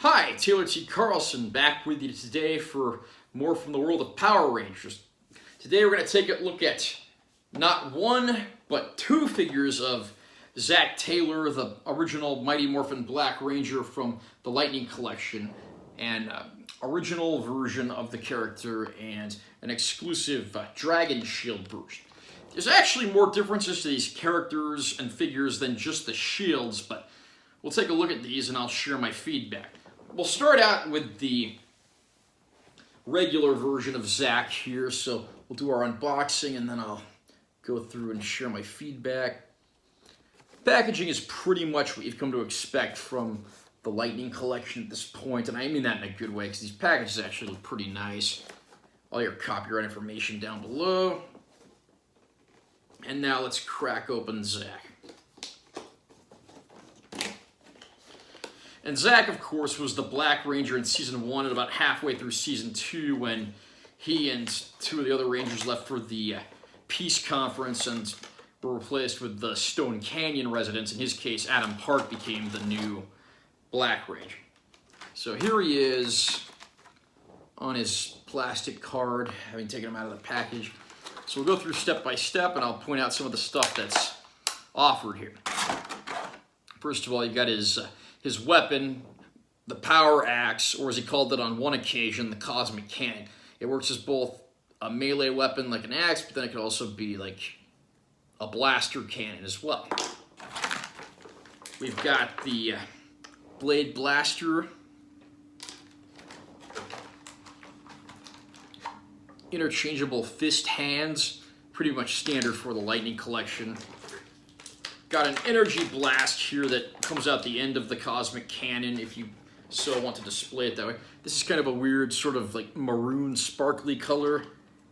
Hi, Taylor T. Carlson back with you today for more from the world of Power Rangers. Today we're going to take a look at not one, but two figures of Zack Taylor, the original Mighty Morphin Black Ranger from the Lightning Collection, an original version of the character, and an exclusive Dragon Shield version. There's actually more differences to these characters and figures than just the shields, but we'll take a look at these and I'll share my feedback. We'll start out with the regular version of Zack here, so we'll do our unboxing and then I'll go through and share my feedback. Packaging is pretty much what you've come to expect from the Lightning Collection at this point, and I mean that in a good way because these packages actually look pretty nice. All your copyright information down below. And now let's crack open Zack. And Zack, of course, was the Black Ranger in Season 1 and about halfway through Season 2 when he and two of the other Rangers left for the Peace Conference and were replaced with the Stone Canyon residents. In his case, Adam Park became the new Black Ranger. So here he is on his plastic card, having taken him out of the package. So we'll go through step by step and I'll point out some of the stuff that's offered here. First of all, you've got his weapon, the Power Axe, or as he called it on one occasion, the Cosmic Cannon. It works as both a melee weapon like an axe, but then it could also be like a blaster cannon as well. We've got the Blade Blaster, interchangeable fist hands, pretty much standard for the Lightning Collection. Got an energy blast here that comes out the end of the Cosmic Cannon if you so want to display it that way. This is kind of a weird sort of like maroon sparkly color,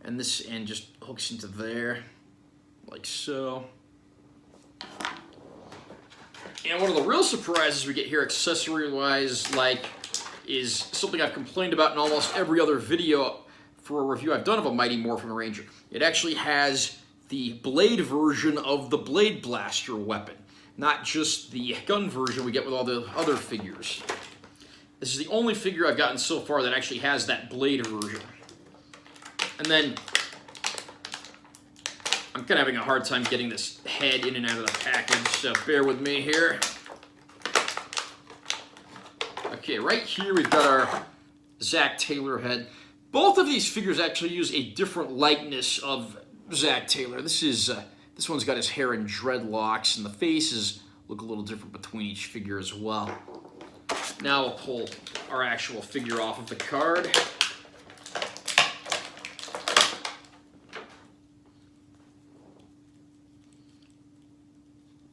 and this end just hooks into there, like so. And one of the real surprises we get here accessory-wise, is something I've complained about in almost every other video for a review I've done of a Mighty Morphin Ranger. It actually has the blade version of the Blade Blaster weapon, not just the gun version we get with all the other figures. This is the only figure I've gotten so far that actually has that blade version. And then, I'm kind of having a hard time getting this head in and out of the package, so bear with me here. Okay, right here we've got our Zack Taylor head. Both of these figures actually use a different likeness of Zack Taylor. This one's got his hair in dreadlocks, and the faces look a little different between each figure as well. Now we'll pull our actual figure off of the card.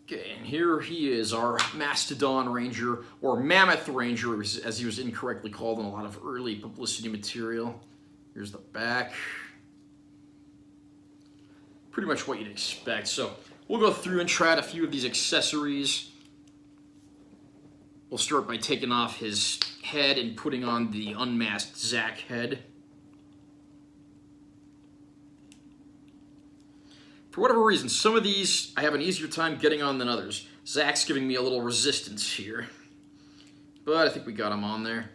Okay, and here he is, our Mastodon Ranger, or Mammoth Ranger, as he was incorrectly called in a lot of early publicity material. Here's the back. Pretty much what you'd expect. So we'll go through and try out a few of these accessories. We'll start by taking off his head and putting on the unmasked Zack head. For whatever reason, some of these I have an easier time getting on than others. Zack's giving me a little resistance here, but I think we got him on there.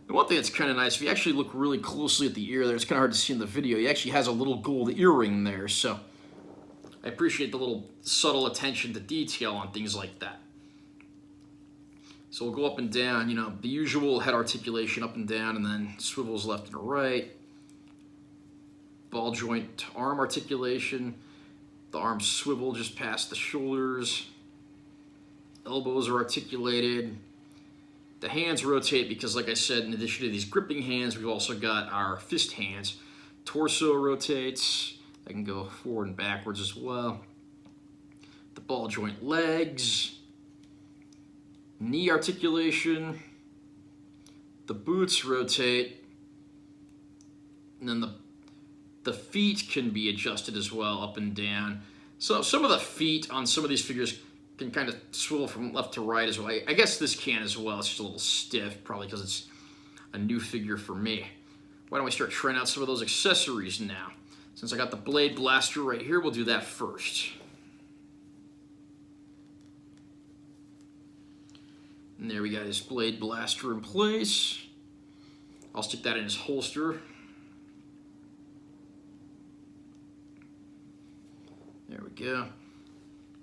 And one thing that's kind of nice, if you actually look really closely at the ear there, it's kind of hard to see in the video, he actually has a little gold earring there, so I appreciate the little subtle attention to detail on things like that. So we'll go up and down, you know, the usual head articulation up and down, and then swivels left and right. Ball joint arm articulation. The arms swivel just past the shoulders. Elbows are articulated. The hands rotate because, like I said, in addition to these gripping hands, we've also got our fist hands. Torso rotates. I can go forward and backwards as well. The ball joint legs. Knee articulation. The boots rotate. And then the feet can be adjusted as well, up and down. So some of the feet on some of these figures can kind of swivel from left to right as well. I guess this can as well. It's just a little stiff, probably because it's a new figure for me. Why don't we start trying out some of those accessories now? Since I got the Blade Blaster right here, we'll do that first. And there we got his blade blaster in place. I'll stick that in his holster. There we go.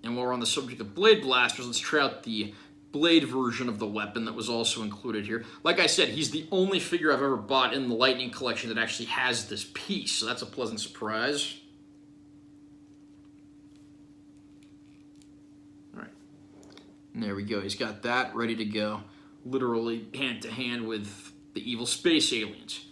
And while we're on the subject of blade blasters, let's try out the blade version of the weapon that was also included here. Like I said, he's the only figure I've ever bought in the Lightning collection that actually has this piece, so that's a pleasant surprise. All right. And there we go. He's got that ready to go, literally hand-to-hand with the evil space aliens.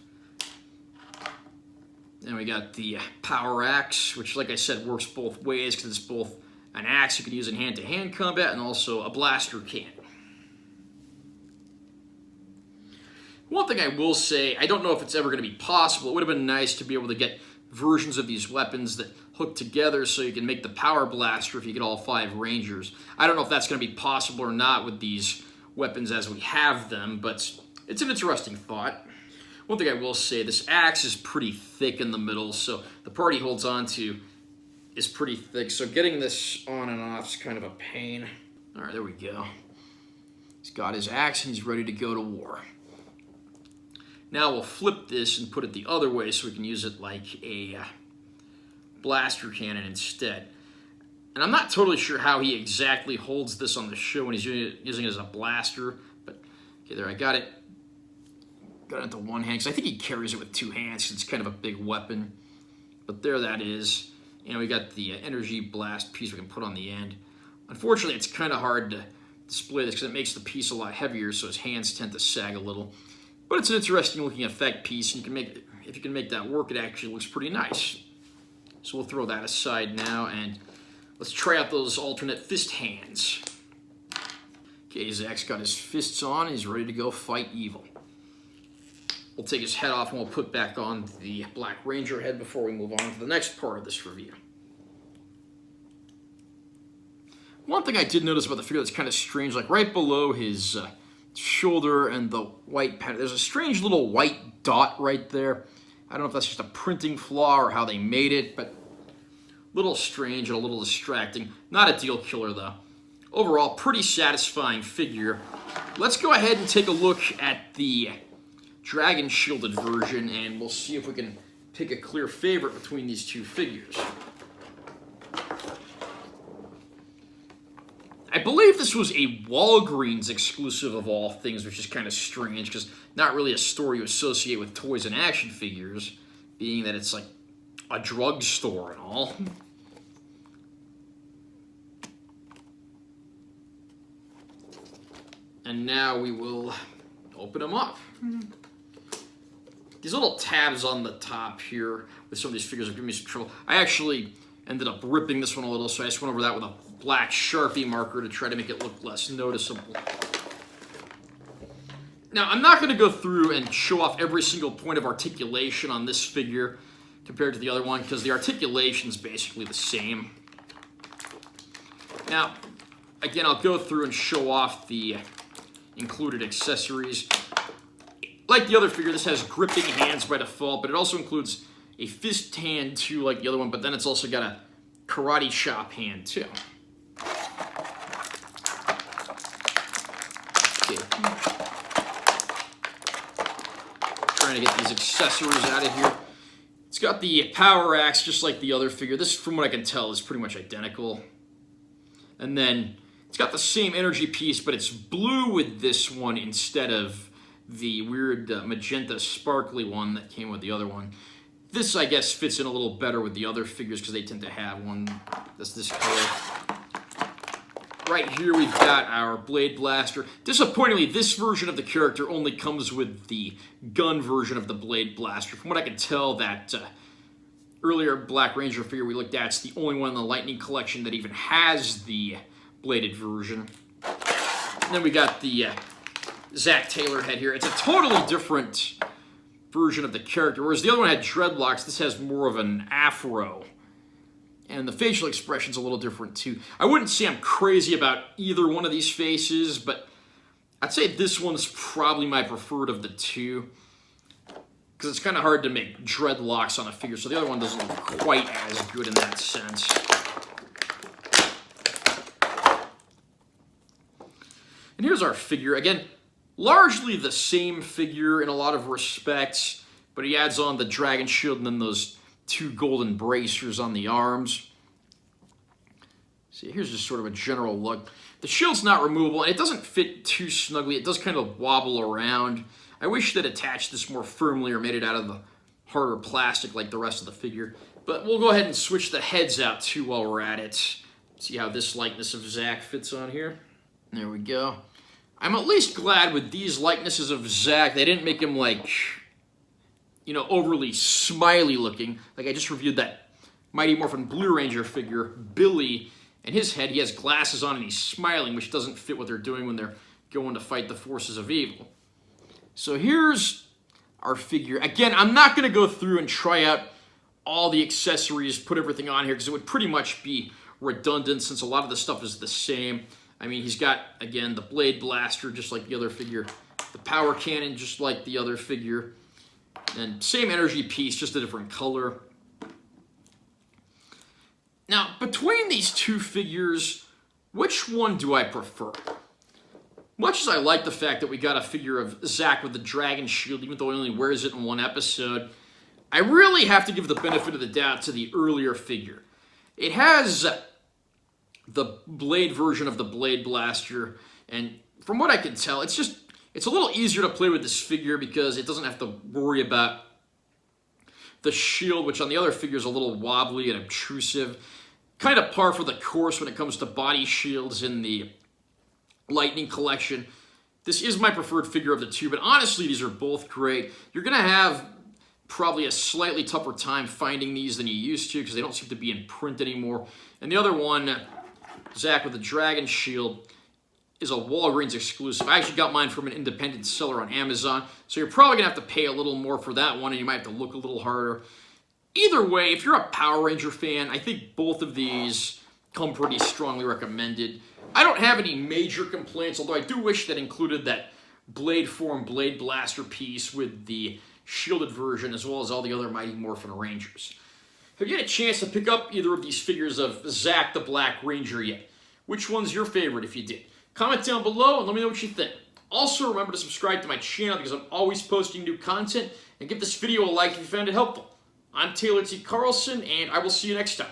Then we got the power axe, which, like I said, works both ways because it's both an axe you can use in hand-to-hand combat and also a blaster cannon. One thing I will say, I don't know if it's ever going to be possible. It would have been nice to be able to get versions of these weapons that hook together so you can make the power blaster if you get all 5 Rangers. I don't know if that's going to be possible or not with these weapons as we have them, but it's an interesting thought. One thing I will say, this axe is pretty thick in the middle, so the part he holds on to is pretty thick, so getting this on and off is kind of a pain. All right, there we go. He's got his axe and he's ready to go to war. Now we'll flip this and put it the other way so we can use it like a blaster cannon instead. And I'm not totally sure how he exactly holds this on the show when he's using it as a blaster, but okay, there, I got it. Got it into one hand, because I think he carries it with 2 hands, because it's kind of a big weapon. But there that is. And we got the energy blast piece we can put on the end. Unfortunately, it's kind of hard to display this, because it makes the piece a lot heavier, so his hands tend to sag a little. But it's an interesting looking effect piece, and you can make, if you can make that work, it actually looks pretty nice. So we'll throw that aside now, and let's try out those alternate fist hands. Okay, Zach's got his fists on, he's ready to go fight evil. We'll take his head off and we'll put back on the Black Ranger head before we move on to the next part of this review. One thing I did notice about the figure that's kind of strange, like right below his shoulder and the white pattern, there's a strange little white dot right there. I don't know if that's just a printing flaw or how they made it, but a little strange and a little distracting. Not a deal killer though. Overall, pretty satisfying figure. Let's go ahead and take a look at the dragon shielded version, and we'll see if we can pick a clear favorite between these two figures. I believe this was a Walgreens exclusive of all things, which is kind of strange, because not really a store you associate with toys and action figures, being that it's like a drugstore and all. And now we will open them up. These little tabs on the top here with some of these figures have given me some trouble. I actually ended up ripping this one a little, so I just went over that with a black Sharpie marker to try to make it look less noticeable. Now, I'm not going to go through and show off every single point of articulation on this figure compared to the other one, because the articulation is basically the same. Now, again, I'll go through and show off the included accessories. Like the other figure, this has gripping hands by default, but it also includes a fist hand too, like the other one, but then it's also got a karate chop hand too. Okay. Trying to get these accessories out of here. It's got the power axe just like the other figure. This, from what I can tell, is pretty much identical. And then it's got the same energy piece, but it's blue with this one instead of the weird magenta sparkly one that came with the other one. This, I guess, fits in a little better with the other figures because they tend to have one that's this color. Right here we've got our Blade Blaster. Disappointingly, this version of the character only comes with the gun version of the Blade Blaster. From what I can tell, that earlier Black Ranger figure we looked at is the only one in the Lightning collection that even has the bladed version. And then we got the Zach Taylor head here. It's a totally different version of the character. Whereas the other one had dreadlocks, this has more of an afro. And the facial expression's a little different too. I wouldn't say I'm crazy about either one of these faces, but I'd say this one's probably my preferred of the two. Because it's kind of hard to make dreadlocks on a figure, so the other one doesn't look quite as good in that sense. And here's our figure. Again, largely the same figure in a lot of respects, but he adds on the dragon shield and then those two golden bracers on the arms. See, here's just sort of a general look. The shield's not removable, and it doesn't fit too snugly. It does kind of wobble around. I wish they'd attached this more firmly or made it out of the harder plastic like the rest of the figure. But we'll go ahead and switch the heads out too while we're at it. See how this likeness of Zack fits on here? There we go. I'm at least glad with these likenesses of Zack, they didn't make him like, you know, overly smiley looking. Like I just reviewed that Mighty Morphin Blue Ranger figure, Billy, and his head, he has glasses on and he's smiling, which doesn't fit what they're doing when they're going to fight the forces of evil. So here's our figure. Again, I'm not going to go through and try out all the accessories, put everything on here, because it would pretty much be redundant since a lot of the stuff is the same. I mean, he's got, again, the blade blaster, just like the other figure, the power cannon, just like the other figure, and same energy piece, just a different color. Now, between these two figures, which one do I prefer? Much as I like the fact that we got a figure of Zack with the dragon shield, even though he only wears it in one episode, I really have to give the benefit of the doubt to the earlier figure. It has the blade version of the blade blaster, and from what I can tell, it's a little easier to play with this figure because it doesn't have to worry about the shield, which on the other figure is a little wobbly and obtrusive. Kind of par for the course when it comes to body shields in the Lightning collection. This is my preferred figure of the two, but honestly, these are both great. You're going to have probably a slightly tougher time finding these than you used to because they don't seem to be in print anymore. And the other one, Zack with the dragon shield, is a Walgreens exclusive. I actually got mine from an independent seller on Amazon, so you're probably going to have to pay a little more for that one, and you might have to look a little harder. Either way, if you're a Power Ranger fan, I think both of these come pretty strongly recommended. I don't have any major complaints, although I do wish that included that blade form blade blaster piece with the shielded version, as well as all the other Mighty Morphin Rangers. Have you had a chance to pick up either of these figures of Zack the Black Ranger yet? Which one's your favorite if you did? Comment down below and let me know what you think. Also, remember to subscribe to my channel because I'm always posting new content, and give this video a like if you found it helpful. I'm Taylor T. Carlson, and I will see you next time.